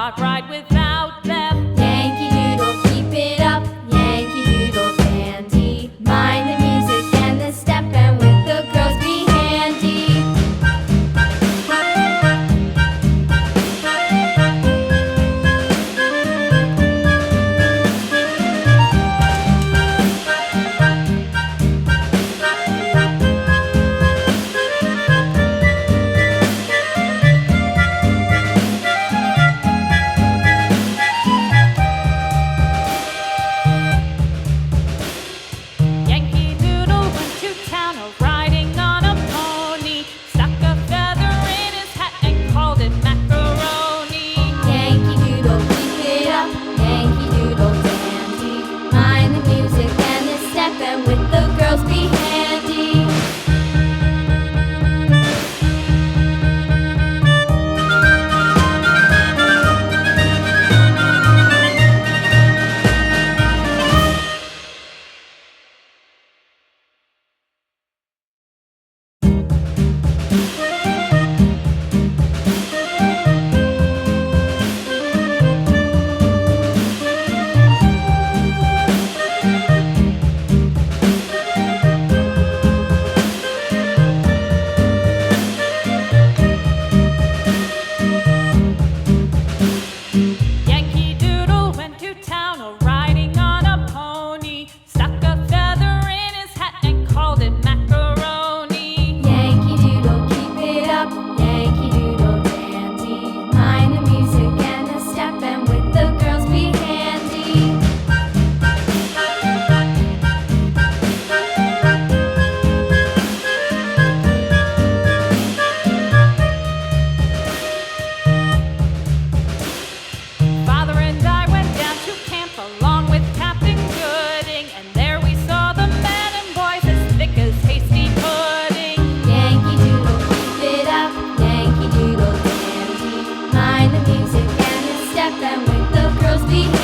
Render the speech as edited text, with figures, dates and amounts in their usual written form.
cannot ride without them. Yankee Doodle, keep it up, Yankee Doodle dandy. Mind the music and the step, and with the girls be handy. Yankee Doodle went to town riding on a pony, stuck a feather in his hat and called it macaroni. Yankee Doodle, keep it up, Yankee Doodle dandy. Mind the music and the step, and with the girls be handy. Yankee Doodle went to town riding on a pony, stuck a feather in his hat and called it macaroni. Yankee Doodle, keep it up, Yankee Doodle dandy. Mind the music and the step, and with the girls be handy. Father and I went down to camp along with Captain Gooding, and there we saw the men and boys as thick as hasty pudding. Yankee Doodle, keep it up, Yankee Doodle dandy. Mind the music and the step, and with the girls be handy.